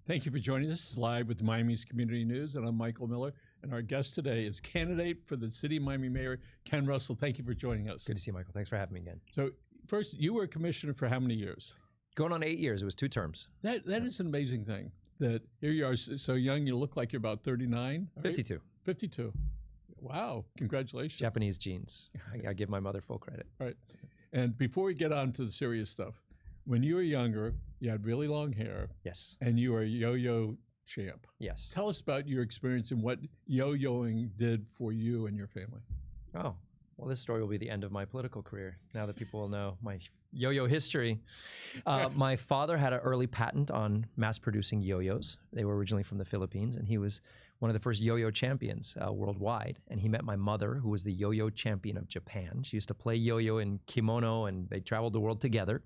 Thank you for joining us live with Miami's Community News, and I'm Michael Miller. And our guest today is candidate for the City of Miami Mayor, Ken Russell. Thank you for joining us. Good to see you, Michael. Thanks for having me again. So first, you were a commissioner for how many years? Going on 8 years. It was 2 terms. That is an amazing thing. That here you are, so young. You look like you're about 39. Right? 52. 52. Wow! Congratulations. Japanese genes. I give my mother full credit. All right. And before we get on to the serious stuff, when you were younger, you had really long hair. Yes. And you were a yo-yo champ. Yes. Tell us about your experience and what yo-yoing did for you and your family. Oh, well, this story will be the end of my political career now that people will know my yo-yo history. My father had an early patent on mass-producing yo-yos. They were originally from the Philippines, and he was one of the first yo-yo champions worldwide. And he met my mother, who was the yo-yo champion of Japan. She used to play yo-yo in kimono, and they traveled the world together.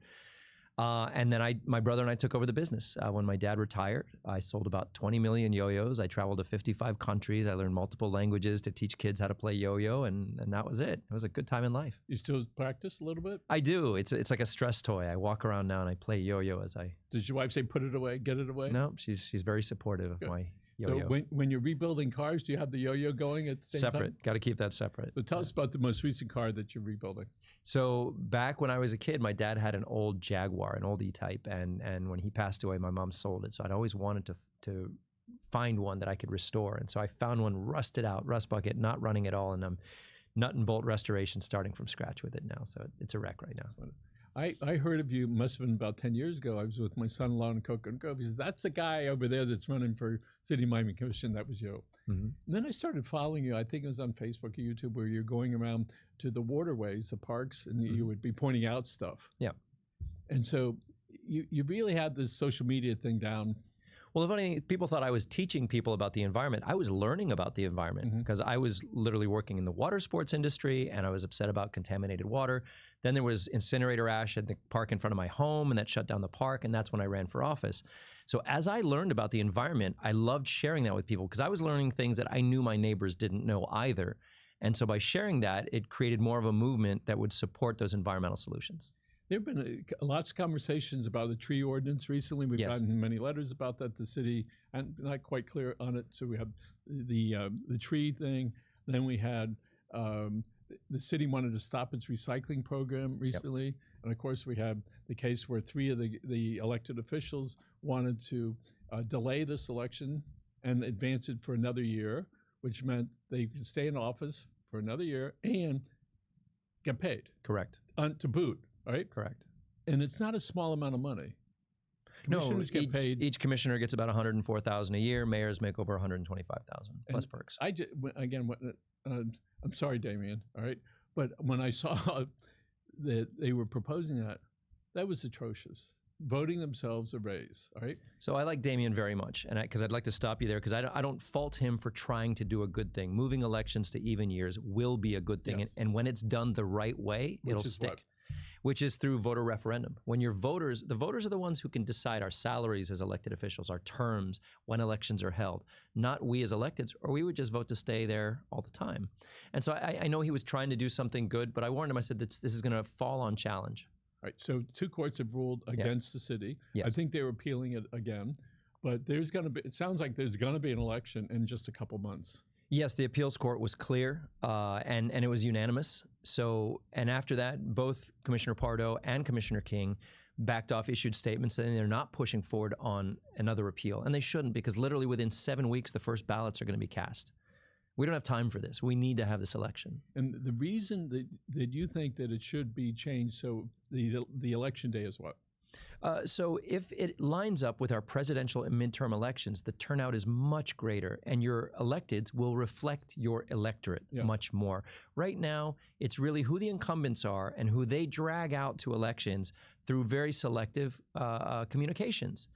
And then my brother and I took over the business. When my dad retired, I sold about 20 million yo-yos. I traveled to 55 countries. I learned multiple languages to teach kids how to play yo-yo, and that was it. It was a good time in life. You still practice a little bit? I do. It's like a stress toy. I walk around now and I play yo-yo as I... Does your wife say, put it away, get it away? No, she's very supportive of my yo-yo. So when you're rebuilding cars, do you have the yo-yo going at the same time? Separate. Got to keep that separate. So tell us about the most recent car that you're rebuilding. So back when I was a kid, my dad had an old Jaguar, an old E-Type, and when he passed away, my mom sold it. So I'd always wanted to find one that I could restore. And so I found one rusted out, rust bucket, not running at all, and I'm nut and bolt restoration starting from scratch with it now. So it's a wreck right now. I heard of you, must have been about 10 years ago. I was with my son-in-law in Coconut Grove. He says, that's the guy over there that's running for City of Miami Commission. That was you. Mm-hmm. And then I started following you. I think it was on Facebook or YouTube, where you're going around to the waterways, the parks, and you would be pointing out stuff. Yeah. And so you really had this social media thing down. Well, funny, people thought I was teaching people about the environment. I was learning about the environment because I was literally working in the water sports industry, and I was upset about contaminated water. Then there was incinerator ash at the park in front of my home, and that shut down the park, and that's when I ran for office. So as I learned about the environment, I loved sharing that with people because I was learning things that I knew my neighbors didn't know either. And so by sharing that, it created more of a movement that would support those environmental solutions. There have been lots of conversations about the tree ordinance recently. We've gotten many letters about that. The city, I'm not quite clear on it. So we have the tree thing. Then we had the city wanted to stop its recycling program recently. Yep. And of course, we have the case where 3 of the elected officials wanted to delay this election and advance it for another year, which meant they could stay in office for another year and get paid. Correct. To boot. Right? Correct. And it's not a small amount of money. Commissioners get paid. Each commissioner gets about $104,000 a year. Mayors make over $125,000 plus perks. I'm sorry, Damien. All right, but when I saw that they were proposing that was atrocious. Voting themselves a raise. All right. So I like Damien very much, and because I'd like to stop you there because I don't fault him for trying to do a good thing. Moving elections to even years will be a good thing, yes. and when it's done the right way, it'll stick. What? Which is through voter referendum. When your voters, the voters are the ones who can decide our salaries as elected officials, our terms, when elections are held, not we as electeds, or we would just vote to stay there all the time. And so I know he was trying to do something good, but I warned him, I said, this is going to fall on challenge. Right, so 2 courts have ruled against the city. Yes. I think they're appealing it again, but there's going to be, it sounds like there's going to be an election in just a couple months. Yes, the appeals court was clear, and it was unanimous. So, and after that, both Commissioner Pardo and Commissioner King backed off, issued statements saying they're not pushing forward on another appeal. And they shouldn't, because literally within 7 weeks, the first ballots are going to be cast. We don't have time for this. We need to have this election. And the reason that you think that it should be changed, so the election day is what? So if it lines up with our presidential and midterm elections, the turnout is much greater, and your electeds will reflect your electorate much more. Right now, it's really who the incumbents are and who they drag out to elections through very selective communications.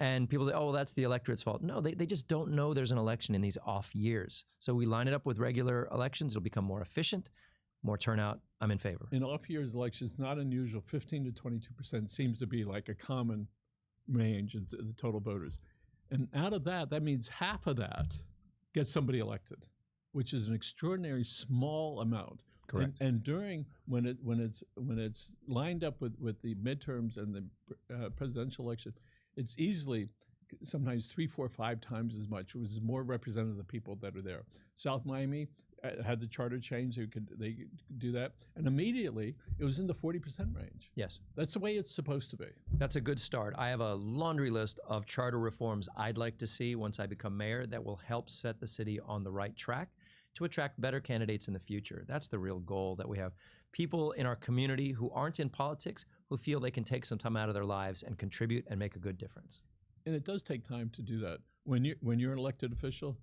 And people say, oh, well, that's the electorate's fault. No, they just don't know there's an election in these off years. So we line it up with regular elections. It'll become more efficient, more turnout. I'm in favor. In off years elections, not unusual. 15 to 22% seems to be like a common range of the total voters. And out of that, that means half of that gets somebody elected, which is an extraordinary small amount. Correct. And during when it's lined up with the midterms and the presidential election, it's easily sometimes 3, 4, 5 times as much. It was more representative of the people that are there. South Miami had the charter change. They could do that. And immediately, it was in the 40% range. Yes. That's the way it's supposed to be. That's a good start. I have a laundry list of charter reforms I'd like to see once I become mayor that will help set the city on the right track to attract better candidates in the future. That's the real goal, that we have people in our community who aren't in politics who feel they can take some time out of their lives and contribute and make a good difference. And it does take time to do that. When you're an elected official,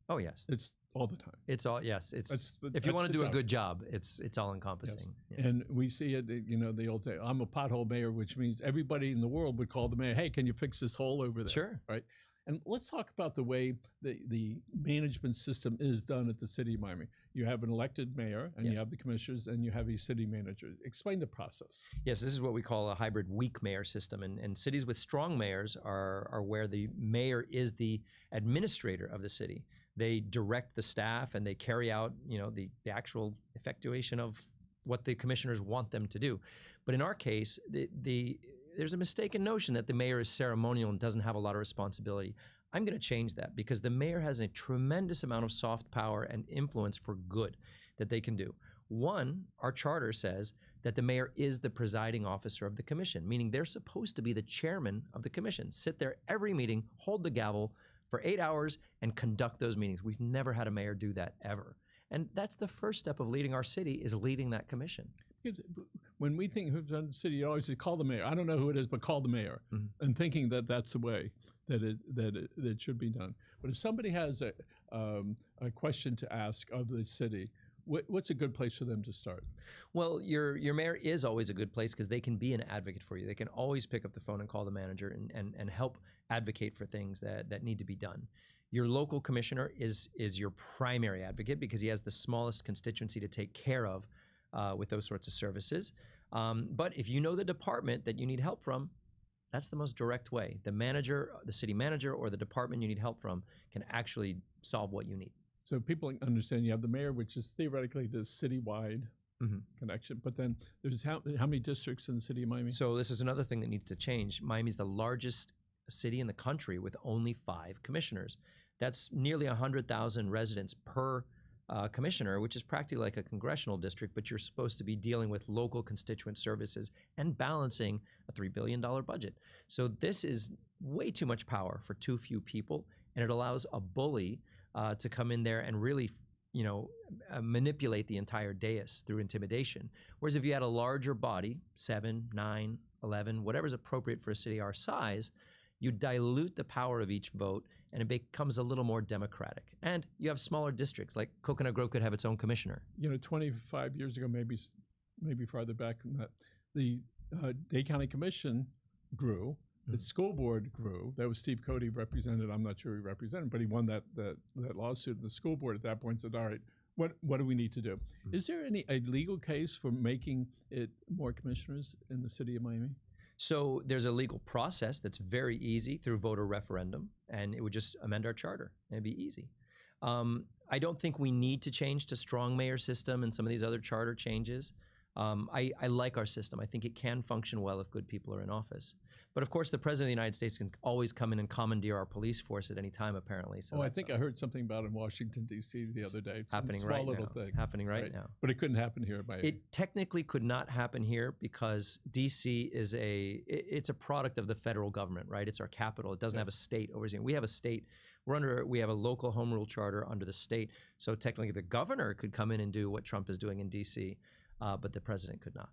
oh yes, it's all the time. It's all, yes. If you want to do a good job, it's all encompassing. Yes. Yeah. And we see it. The old say, "I'm a pothole mayor," which means everybody in the world would call the mayor, "Hey, can you fix this hole over there?" Sure. Right. And let's talk about the way the management system is done at the city of Miami. You have an elected mayor, and you have the commissioners, and you have a city manager. Explain the process. Yes, this is what we call a hybrid weak mayor system. And cities with strong mayors are where the mayor is the administrator of the city. They direct the staff, and they carry out the actual effectuation of what the commissioners want them to do. But in our case, there's a mistaken notion that the mayor is ceremonial and doesn't have a lot of responsibility. I'm going to change that, because the mayor has a tremendous amount of soft power and influence for good that they can do. One, our charter says that the mayor is the presiding officer of the commission, meaning they're supposed to be the chairman of the commission, sit there every meeting, hold the gavel for 8 hours, and conduct those meetings. We've never had a mayor do that ever. And that's the first step of leading our city, is leading that commission. When we think who's on the city, you always say, call the mayor. I don't know who it is, but call the mayor, and thinking that that's the way that it should be done. But if somebody has a question to ask of the city, what's a good place for them to start? Well, your mayor is always a good place, because they can be an advocate for you. They can always pick up the phone and call the manager and help advocate for things that need to be done. Your local commissioner is your primary advocate, because he has the smallest constituency to take care of with those sorts of services. But if you know the department that you need help from, that's the most direct way. The manager, the city manager, or the department you need help from can actually solve what you need. So people understand you have the mayor, which is theoretically the citywide connection, but then there's how many districts in the city of Miami? So this is another thing that needs to change. Miami's the largest city in the country with only 5 commissioners. That's nearly 100,000 residents per commissioner, which is practically like a congressional district, but you're supposed to be dealing with local constituent services and balancing a $3 billion budget. So this is way too much power for too few people, and it allows a bully to come in there and really manipulate the entire dais through intimidation. Whereas if you had a larger body, 7, 9, 11, whatever's appropriate for a city our size, you dilute the power of each vote, and it becomes a little more democratic. And you have smaller districts, like Coconut Grove could have its own commissioner. 25 years ago, maybe farther back than that, the Dade County Commission grew. The school board grew. That was Steve Cody represented. I'm not sure he represented, but he won that lawsuit. The school board at that point said, all right, what do we need to do? Is there a legal case for making it more commissioners in the city of Miami? So there's a legal process that's very easy through voter referendum, and it would just amend our charter. It'd be easy. I don't think we need to change to strong mayor system and some of these other charter changes. I like our system. I think it can function well if good people are in office. But of course, the President of the United States can always come in and commandeer our police force at any time, apparently. So I think I heard something about it in Washington, D.C. the other day. Happening right now. Happening right now. But it couldn't happen here. It technically could not happen here because D.C. is it's a product of the federal government, right? It's our capital. It doesn't have a state overseeing. We have a state. We have a local home rule charter under the state. So technically, the governor could come in and do what Trump is doing in D.C., but the president could not.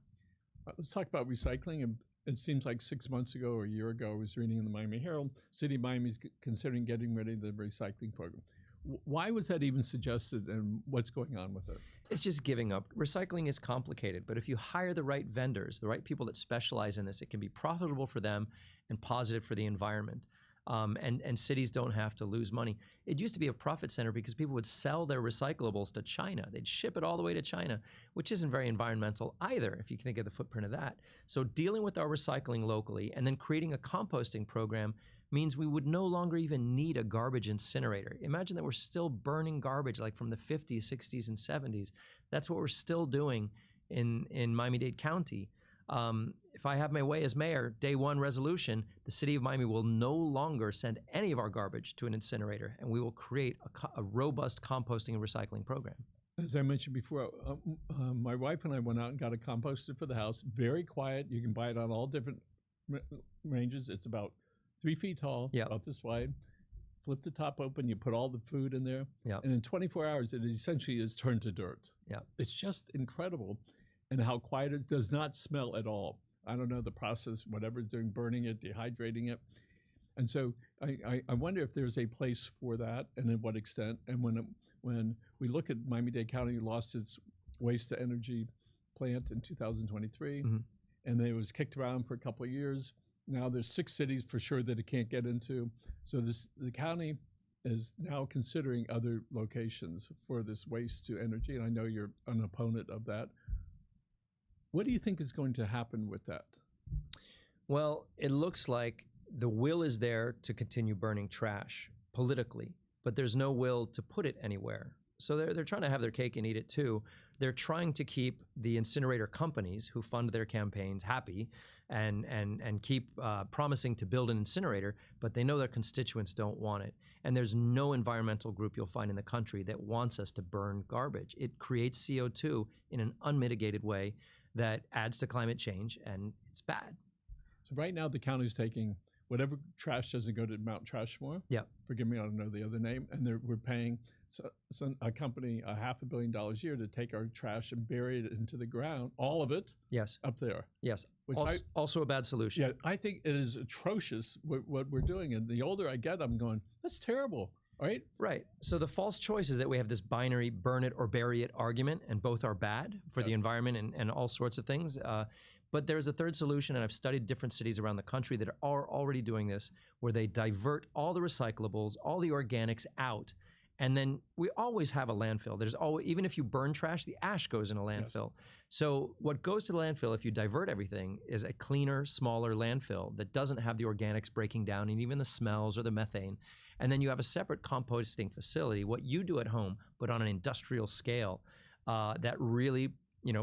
Let's talk about recycling. It seems like 6 months ago or a year ago, I was reading in the Miami Herald, City of Miami is considering getting rid of the recycling program. Why was that even suggested, and what's going on with it? It's just giving up. Recycling is complicated, but if you hire the right vendors, the right people that specialize in this, it can be profitable for them and positive for the environment. And cities don't have to lose money. It used to be a profit center because people would sell their recyclables to China. They'd ship it all the way to China, which isn't very environmental either, if you think of the footprint of that. So dealing with our recycling locally and then creating a composting program means we would no longer even need a garbage incinerator. Imagine that we're still burning garbage like from the 50s, 60s, and 70s. That's what we're still doing in Miami-Dade County. If if I have my way as mayor, day one resolution, the city of Miami will no longer send any of our garbage to an incinerator, and we will create a robust composting and recycling program. As I mentioned before, my wife and I went out and got a composter for the house. Very quiet. You can buy it on all different ranges. It's about 3 feet tall, about this wide. Flip the top open, you put all the food in there, and in 24 hours, it essentially is turned to dirt. It's just incredible, and how quiet it does not smell at all. I don't know the process, whatever it's doing, burning it, dehydrating it. And so I wonder if there's a place for that, and in what extent. And when we look at Miami-Dade County lost its waste to energy plant in 2023, and it was kicked around for a couple of years. Now there's 6 cities for sure that it can't get into. So the county is now considering other locations for this waste to energy, and I know you're an opponent of that. What do you think is going to happen with that? Well, it looks like the will is there to continue burning trash politically, but there's no will to put it anywhere. So they're trying to have their cake and eat it too. They're trying to keep the incinerator companies who fund their campaigns happy and keep promising to build an incinerator, but they know their constituents don't want it. And there's no environmental group you'll find in the country that wants us to burn garbage. It creates CO2 in an unmitigated way that adds to climate change, and it's bad. So right now the county's taking whatever trash doesn't go to Mount Trashmore. Forgive me, I don't know the other name. And we're paying a company $500 million a year to take our trash and bury it into the ground, all of it. Up there. Also a bad solution. Yeah, I think it is atrocious what we're doing. And the older I get, I'm going, that's terrible. Right. So the false choice is that we have this binary burn it or bury it argument, and both are bad for the environment and all sorts of things. But there's a third solution, and I've studied different cities around the country that are already doing this, where they divert all the recyclables, all the organics out, and then we always have a landfill. There's always, even if you burn trash, the ash goes in a landfill. So what goes to the landfill, if you divert everything, is a cleaner, smaller landfill that doesn't have the organics breaking down and even the smells or the methane. And then you have a separate composting facility, what you do at home, but on an industrial scale, that really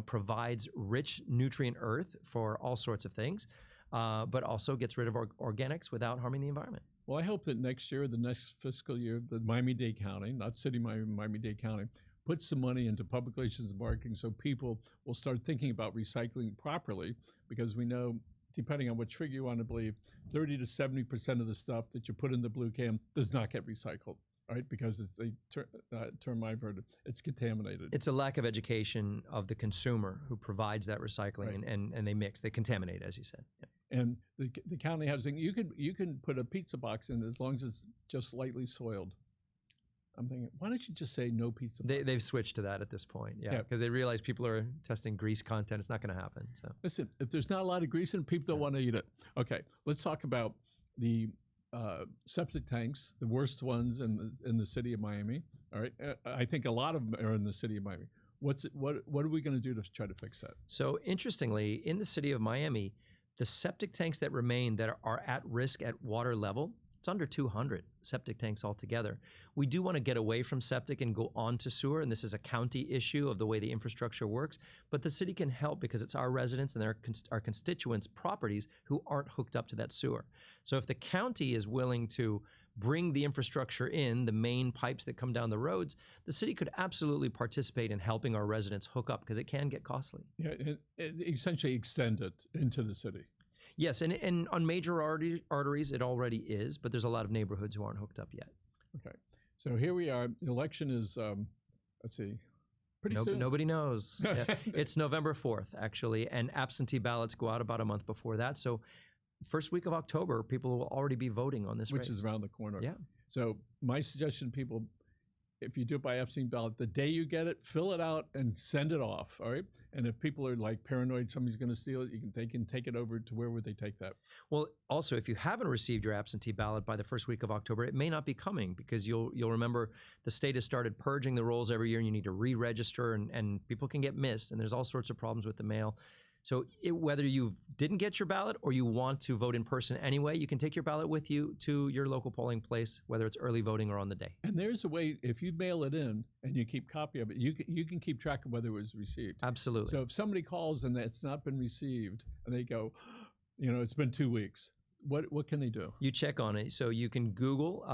provides rich nutrient earth for all sorts of things, but also gets rid of organics without harming the environment. Well, I hope that next year, the next fiscal year, the Miami-Dade County, not City Miami-Dade County, puts some money into public relations and marketing so people will start thinking about recycling properly, because we know, depending on what trigger you want to believe, 30 to 70% of the stuff that you put in the blue can does not get recycled. Right, because it's a term I've heard, it's contaminated. It's a lack of education of the consumer who provides that recycling, and they mix, they contaminate, as you said. And the county has, you can put a pizza box in as long as it's just lightly soiled. I'm thinking, why don't you just say no pizza box? They've switched to that at this point, because they realize people are testing grease content. It's not going to happen. So listen, if there's not a lot of grease in it, people don't want to eat it. Okay, let's talk about the septic tanks, the worst ones in the city of Miami. All right, I think a lot of them are in the city of Miami. What are we going to do to try to fix that? So interestingly, in the city of Miami, the septic tanks that remain that are at risk at water level, it's under 200 septic tanks altogether. We do want to get away from septic and go on to sewer, and this is a county issue of the way the infrastructure works, but the city can help because it's our residents and our constituents' properties who aren't hooked up to that sewer. So if the county is willing to bring the infrastructure in, the main pipes that come down the roads, the city could absolutely participate in helping our residents hook up, because it can get costly. Yeah, and essentially extend it into the city. Yes, and on major arteries, it already is, but there's a lot of neighborhoods who aren't hooked up yet. Okay, so here we are. The election is, let's see, pretty soon. Nobody knows. It's November 4th, actually, and absentee ballots go out about a month before that. So first week of October, people will already be voting on this race. Which is around the corner. Yeah. So my suggestion to people, if you do it by absentee ballot, the day you get it, fill it out and send it off, all right? And if people are like paranoid somebody's going to steal it, they can take it over to where would they take that? Well, also, if you haven't received your absentee ballot by the first week of October, it may not be coming, because you'll remember the state has started purging the rolls every year, and you need to re-register, and people can get missed, and there's all sorts of problems with the mail. So whether you didn't get your ballot or you want to vote in person anyway, you can take your ballot with you to your local polling place, whether it's early voting or on the day. And there's a way, if you mail it in and you keep copy of it, you can keep track of whether it was received. Absolutely. So if somebody calls and it's not been received and they go, it's been 2 weeks, what can they do? You check on it. So you can Google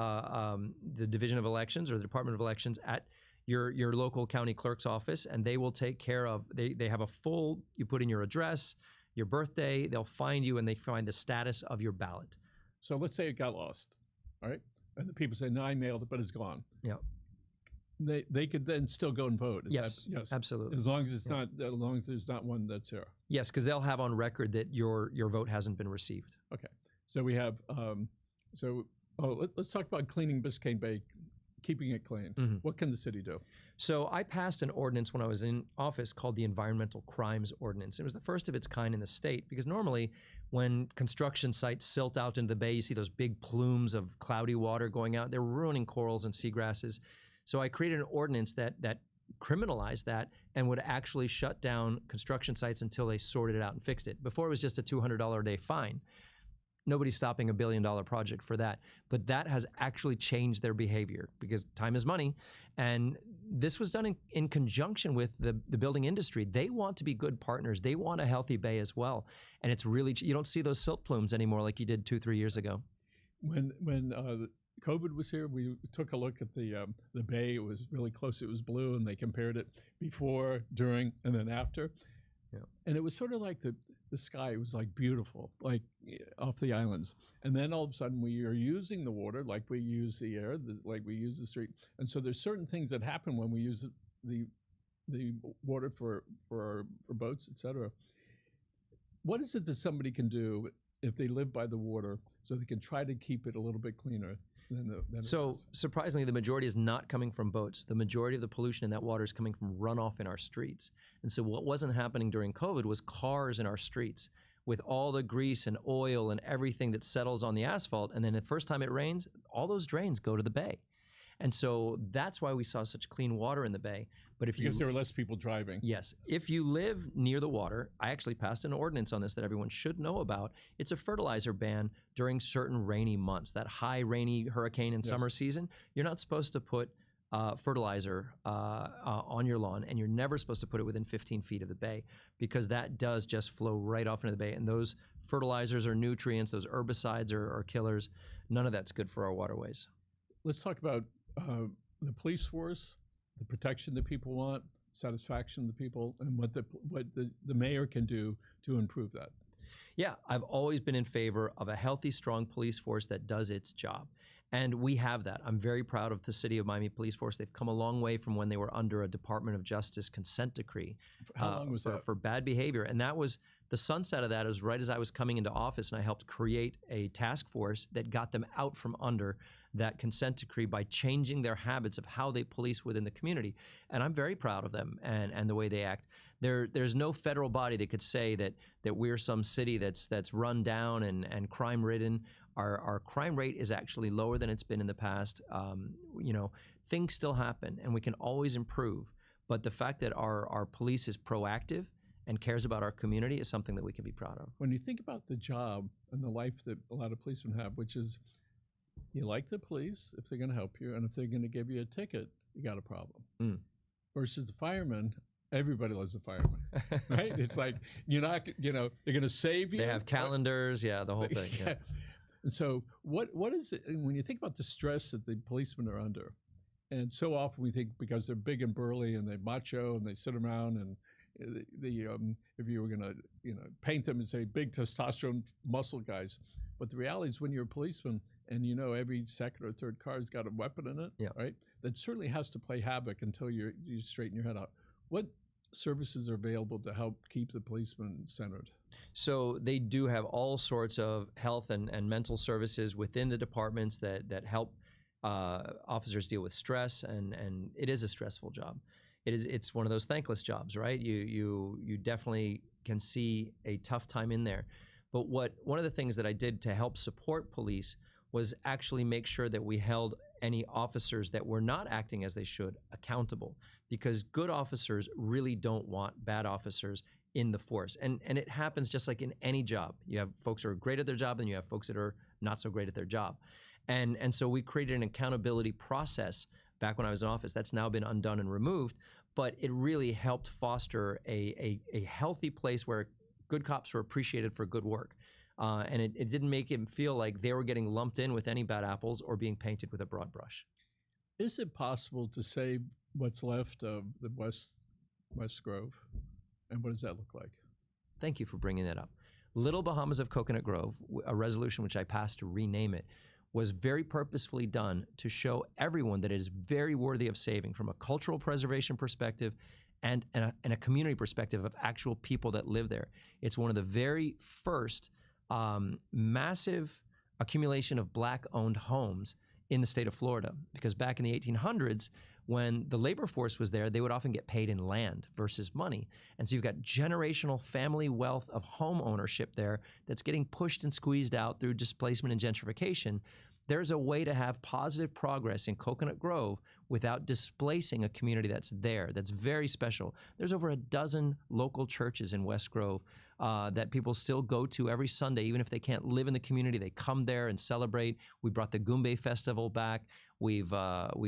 the Division of Elections or the Department of Elections at your local county clerk's office, and they will take care of, they have a full, you put in your address, your birthday, they'll find you and they find the status of your ballot. So let's say it got lost, all right? And the people say, no, I mailed it, but it's gone. Yeah. They could then still go and vote. Yes, absolutely. As long as as long as there's not one that's here. Yes, because they'll have on record that your vote hasn't been received. Okay. So we have, let's talk about cleaning Biscayne Bay, keeping it clean. Mm-hmm. What can the city do? So I passed an ordinance when I was in office called the Environmental Crimes Ordinance. It was the first of its kind in the state because normally when construction sites silt out into the bay, you see those big plumes of cloudy water going out. They're ruining corals and seagrasses. So I created an ordinance that criminalized that and would actually shut down construction sites until they sorted it out and fixed it. Before it was just a $200 a day fine. Nobody's stopping $1 billion project for that. But that has actually changed their behavior because time is money. And this was done in conjunction with the building industry. They want to be good partners. They want a healthy bay as well. And it's really, you don't see those silt plumes anymore like you did 2-3 years ago. When COVID was here, we took a look at the bay. It was really close. It was blue, and they compared it before, during, and then after. Yeah. And it was sort of like the sky was like beautiful, like off the islands. And then all of a sudden we are using the water like we use the air, like we use the street. And so there's certain things that happen when we use the water for boats, et cetera. What is it that somebody can do if they live by the water so they can try to keep it a little bit cleaner? So surprisingly, the majority is not coming from boats. The majority of the pollution in that water is coming from runoff in our streets. And so what wasn't happening during COVID was cars in our streets with all the grease and oil and everything that settles on the asphalt. And then the first time it rains, all those drains go to the bay. And so that's why we saw such clean water in the bay. But because there were less people driving. Yes. If you live near the water, I actually passed an ordinance on this that everyone should know about. It's a fertilizer ban during certain rainy months. That high rainy hurricane and summer season, you're not supposed to put fertilizer on your lawn, and you're never supposed to put it within 15 feet of the bay because that does just flow right off into the bay. And those fertilizers are nutrients, those herbicides are killers. None of that's good for our waterways. Let's talk about the police force, the protection that people want, satisfaction of the people, and what the mayor can do to improve that. Yeah, I've always been in favor of a healthy, strong police force that does its job. And we have that. I'm very proud of the City of Miami Police Force. They've come a long way from when they were under a Department of Justice consent decree. How long was that? For bad behavior. And that was, the sunset of that was right as I was coming into office, and I helped create a task force that got them out from under that consent decree by changing their habits of how they police within the community. And I'm very proud of them and the way they act. There's no federal body that could say that we're some city that's run down and crime-ridden. Our crime rate is actually lower than it's been in the past. Things still happen, and we can always improve. But the fact that our police is proactive and cares about our community is something that we can be proud of. When you think about the job and the life that a lot of policemen have, which is you like the police if they're going to help you, and if they're going to give you a ticket, you got a problem. Versus the firemen, everybody loves the firemen, right? It's like you're not, they're going to save you. They have calendars, the whole thing. Yeah. And so what is it, when you think about the stress that the policemen are under, and so often we think because they're big and burly and they're macho and they sit around and if you were going to paint them and say big testosterone muscle guys, but the reality is when you're a policeman and every second or third car has got a weapon in it, right? That certainly has to play havoc until you straighten your head out. What services are available to help keep the policeman centered? So they do have all sorts of health and mental services within the departments that help officers deal with stress, and it is a stressful job. It's one of those thankless jobs, right? You definitely can see a tough time in there. But one of the things that I did to help support police was actually make sure that we held any officers that were not acting as they should accountable, because good officers really don't want bad officers in the force. And it happens just like in any job. You have folks who are great at their job, and you have folks that are not so great at their job. And so we created an accountability process back when I was in office. That's now been undone and removed, but it really helped foster a healthy place where good cops were appreciated for good work. And it didn't make him feel like they were getting lumped in with any bad apples or being painted with a broad brush. Is it possible to save what's left of the West Grove? And what does that look like? Thank you for bringing that up. Little Bahamas of Coconut Grove, a resolution which I passed to rename it, was very purposefully done to show everyone that it is very worthy of saving from a cultural preservation perspective and a community perspective of actual people that live there. It's one of the very first massive accumulation of Black-owned homes in the state of Florida, because back in the 1800s, when the labor force was there, they would often get paid in land versus money. And so you've got generational family wealth of home ownership there that's getting pushed and squeezed out through displacement and gentrification. There's a way to have positive progress in Coconut Grove without displacing a community that's there, that's very special. There's over a dozen local churches in West Grove that people still go to every Sunday, even if they can't live in the community. They come there and celebrate. We brought the Goombay Festival back. We've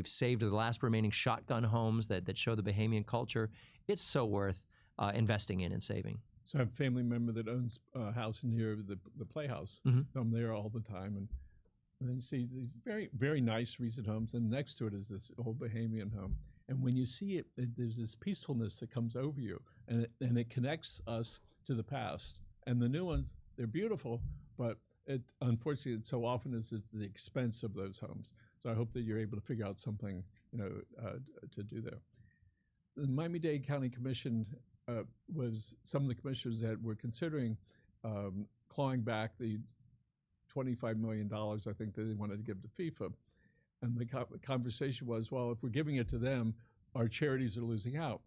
saved the last remaining shotgun homes that show the Bahamian culture. It's so worth investing in and saving. So I have a family member that owns a house near the Playhouse. Mm-hmm. So I'm there all the time, and then you see these very, very nice recent homes, and next to it is this old Bahamian home. And when you see it, there's this peacefulness that comes over you, and it connects us to the past. And the new ones, they're beautiful, but unfortunately, so often it's at the expense of those homes. So I hope that you're able to figure out something, to do there. The Miami-Dade County Commission was some of the commissioners that were considering clawing back the $25 million, I think, that they wanted to give to FIFA. And the conversation was, well, if we're giving it to them, our charities are losing out.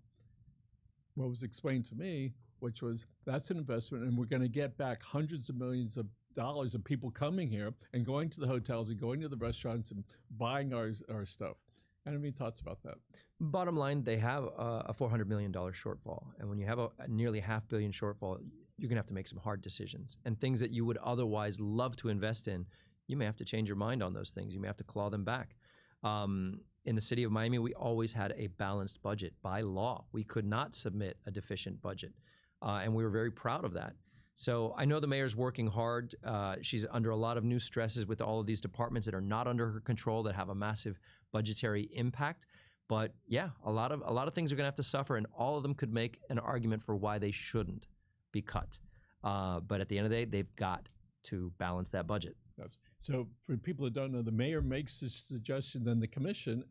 What was explained to me, which was, that's an investment, and we're going to get back hundreds of millions of dollars of people coming here and going to the hotels and going to the restaurants and buying our stuff. I don't have any thoughts about that. Bottom line, they have a $400 million shortfall. And when you have a nearly $500 million shortfall, you're going to have to make some hard decisions. And things that you would otherwise love to invest in, you may have to change your mind on those things. You may have to claw them back. In the city of Miami, we always had a balanced budget by law. We could not submit a deficient budget. And we were very proud of that. So I know the mayor's working hard. She's under a lot of new stresses with all of these departments that are not under her control, that have a massive budgetary impact. But yeah, a lot of things are going to have to suffer, and all of them could make an argument for why they shouldn't be cut. But at the end of the day, they've got to balance that budget. Yes. So for people that don't know, the mayor makes this suggestion, then the commission,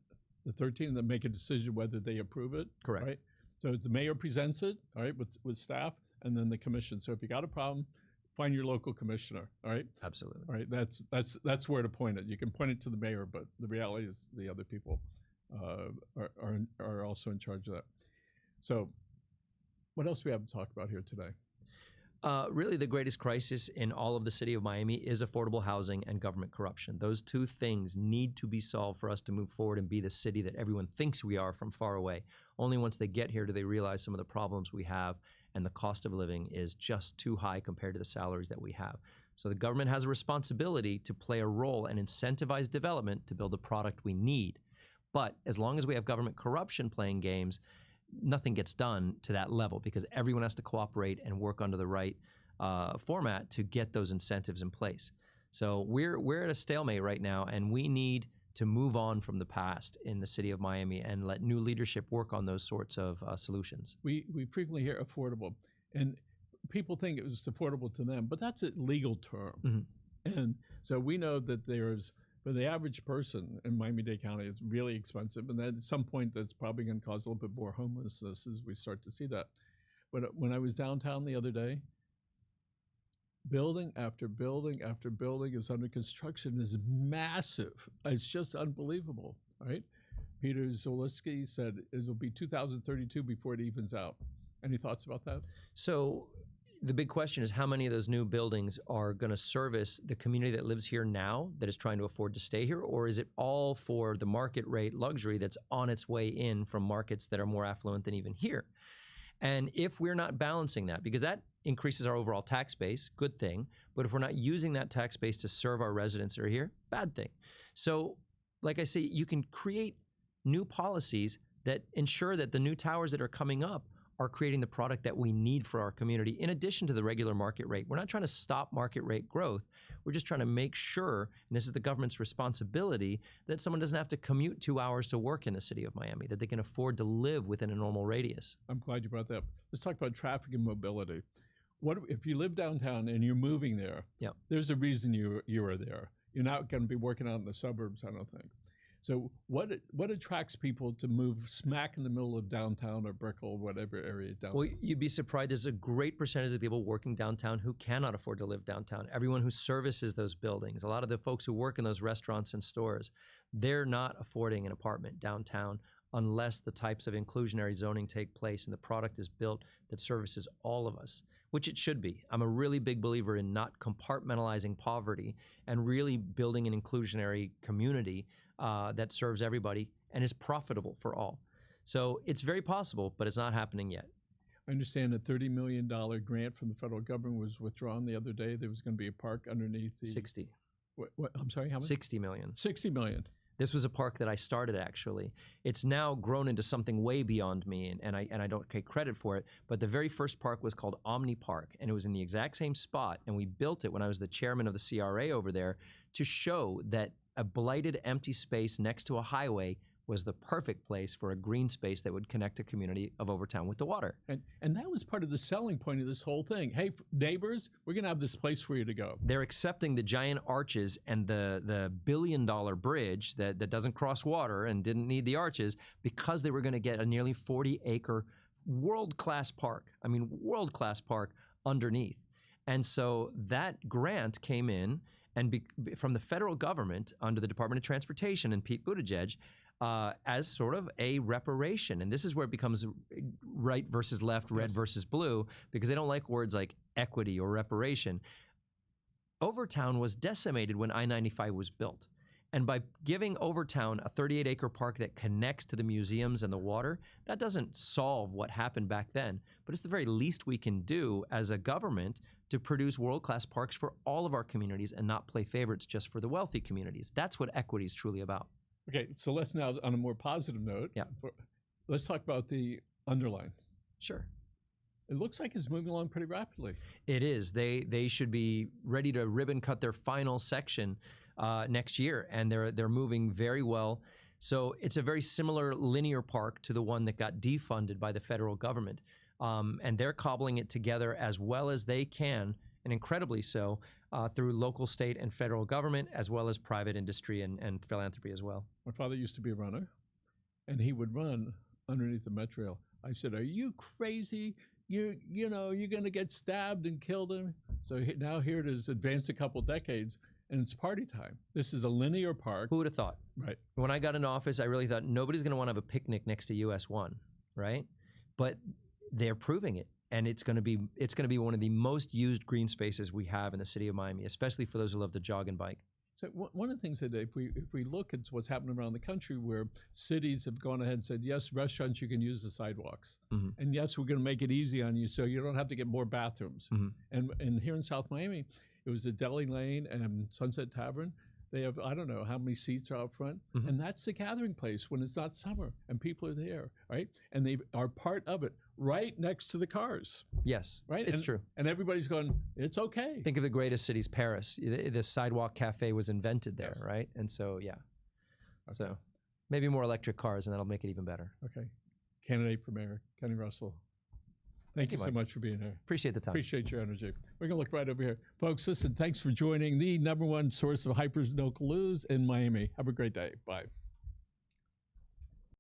the 13, that make a decision whether they approve it. Correct. Right? So the mayor presents it, all right, with staff, and then the commission. So if you got a problem, find your local commissioner, all right? Absolutely. All right, that's where to point it. You can point it to the mayor, but the reality is the other people are also in charge of that. So what else do we have to talk about here today? Really, the greatest crisis in all of the city of Miami is affordable housing and government corruption. Those two things need to be solved for us to move forward and be the city that everyone thinks we are from far away. Only once they get here do they realize some of the problems we have, and the cost of living is just too high compared to the salaries that we have. So the government has a responsibility to play a role and incentivize development to build a product we need. But as long as we have government corruption playing games, nothing gets done to that level, because everyone has to cooperate and work under the right format to get those incentives in place. So we're at a stalemate right now, and we need to move on from the past in the city of Miami and let new leadership work on those sorts of solutions. We frequently hear affordable, and people think it was affordable to them, but that's a legal term. Mm-hmm. And so we know that there's, for the average person in Miami-Dade County, it's really expensive, and then at some point that's probably going to cause a little bit more homelessness as we start to see that. But when I was downtown the other day, building after building after building is under construction, is massive. It's just unbelievable, right? Peter Zolitsky said it will be 2032 before it evens out. Any thoughts about that? So the big question is, how many of those new buildings are going to service the community that lives here now that is trying to afford to stay here? Or is it all for the market rate luxury that's on its way in from markets that are more affluent than even here? And if we're not balancing that, because that increases our overall tax base, good thing, but if we're not using that tax base to serve our residents that are here, bad thing. So, like I say, you can create new policies that ensure that the new towers that are coming up are creating the product that we need for our community, in addition to the regular market rate. We're not trying to stop market rate growth. We're just trying to make sure, and this is the government's responsibility, that someone doesn't have to commute 2 hours to work in the city of Miami, that they can afford to live within a normal radius. I'm glad you brought that up. Let's talk about traffic and mobility. What if you live downtown and you're moving there? Yeah. There's a reason you are there. You're not going to be working out in the suburbs, I don't think. So what attracts people to move smack in the middle of downtown or Brickell, whatever area downtown? Well, you'd be surprised. There's a great percentage of people working downtown who cannot afford to live downtown. Everyone who services those buildings, a lot of the folks who work in those restaurants and stores, they're not affording an apartment downtown unless the types of inclusionary zoning take place and the product is built that services all of us, which it should be. I'm a really big believer in not compartmentalizing poverty and really building an inclusionary community that serves everybody and is profitable for all. So it's very possible, but it's not happening yet. I understand a $30 million grant from the federal government was withdrawn the other day. There was going to be a park underneath the... 60. What, I'm sorry, how much? 60 million. 60 million. This was a park that I started, actually. It's now grown into something way beyond me, and I don't take credit for it, but the very first park was called Omni Park, and it was in the exact same spot, and we built it when I was the chairman of the CRA over there to show that a blighted empty space next to a highway was the perfect place for a green space that would connect a community of Overtown with the water. And that was part of the selling point of this whole thing. Hey, neighbors, we're going to have this place for you to go. They're accepting the giant arches and the billion-dollar bridge that doesn't cross water and didn't need the arches because they were going to get a nearly 40-acre world-class park. I mean, world-class park underneath. And so that grant came in and from the federal government under the Department of Transportation and Pete Buttigieg as sort of a reparation. And this is where it becomes right versus left, red versus blue, because they don't like words like equity or reparation. Overtown was decimated when I-95 was built. And by giving Overtown a 38-acre park that connects to the museums and the water, that doesn't solve what happened back then, but it's the very least we can do as a government to produce world-class parks for all of our communities and not play favorites just for the wealthy communities. That's what equity is truly about. Okay, so let's now, on a more positive note, let's talk about the underline. Sure. It looks like it's moving along pretty rapidly. It is. They should be ready to ribbon cut their final section next year, and they're moving very well. So it's a very similar linear park to the one that got defunded by the federal government. And they're cobbling it together as well as they can, and incredibly so, through local, state, and federal government, as well as private industry and philanthropy as well. My father used to be a runner, and he would run underneath the Metro Rail. I said, "Are you crazy? You're going to get stabbed and killed." Him. So now here it is, advanced a couple decades, and it's party time. This is a linear park. Who would have thought? Right. When I got into office, I really thought nobody's going to want to have a picnic next to US 1, right? But they're proving it. And it's going to be one of the most used green spaces we have in the city of Miami, especially for those who love to jog and bike. So one of the things that if we look at what's happening around the country, where cities have gone ahead and said, yes, restaurants, you can use the sidewalks, and yes, we're going to make it easy on you, so you don't have to get more bathrooms. And here in South Miami, it was the Deli Lane and Sunset Tavern. They have, I don't know how many seats are out front, and that's the gathering place when it's not summer and people are there, right? And they are part of it, right next to the cars. Yes, right. It's true. And everybody's going, it's okay. Think of the greatest cities, Paris. The sidewalk cafe was invented there, right? And so, yeah. Okay. So maybe more electric cars, and that'll make it even better. Okay. Candidate for mayor, Kenny Russell. Thank you so much for being here. Appreciate the time. Appreciate your energy. We're going to look right over here. Folks, listen, thanks for joining the #1 source of hyper-local news in Miami. Have a great day. Bye.